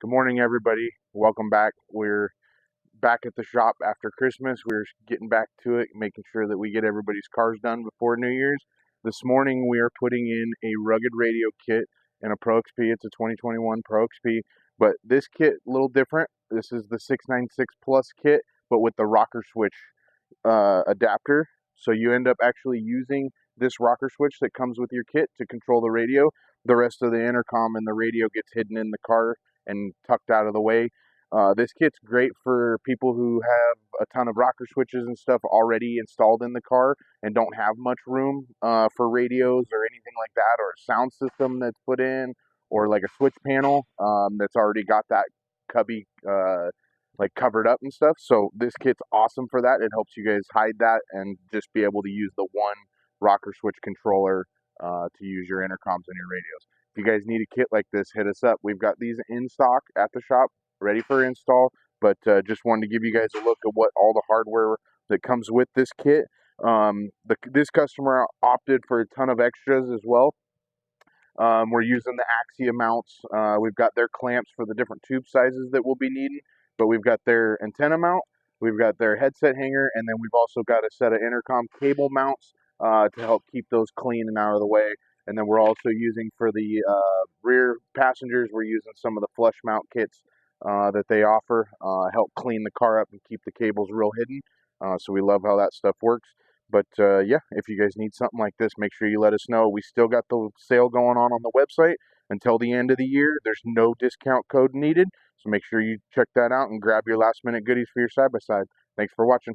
Good morning, everybody. Welcome back. We're back at the shop after Christmas. We're getting back to it, making sure that we get everybody's cars done before New Year's. This morning, we are putting in a rugged radio kit and a Pro XP. It's a 2021 Pro XP, but this kit a little different. This is the 696 Plus kit, but with the rocker switch adapter. So you end up actually using this rocker switch that comes with your kit to control the radio. The rest of the intercom and the radio gets hidden in the car and tucked out of the way. This kit's great for people who have a ton of rocker switches and stuff already installed in the car and don't have much room for radios or anything like that, or a sound system that's put in, or like a switch panel that's already got that cubby like covered up and stuff. So this kit's awesome for that. It helps you guys hide that and just be able to use the one rocker switch controller to use your intercoms and your radios. If you guys need a kit like this, hit us up. We've got these in stock at the shop, ready for install. But just wanted to give you guys a look at what all the hardware that comes with this kit. This customer opted for a ton of extras as well. We're using the axia mounts. We've got their clamps for the different tube sizes that we'll be needing, but we've got their antenna mount, we've got their headset hanger, and then we've also got a set of intercom cable mounts to help keep those clean and out of the way. And then we're also using for the rear passengers, we're using some of the flush mount kits that they offer, help clean the car up and keep the cables real hidden. So we love how that stuff works. But yeah, if you guys need something like this, make sure you let us know. We still got the sale going on the website until the end of the year. There's no discount code needed. So make sure you check that out and grab your last minute goodies for your side-by-side. Thanks for watching.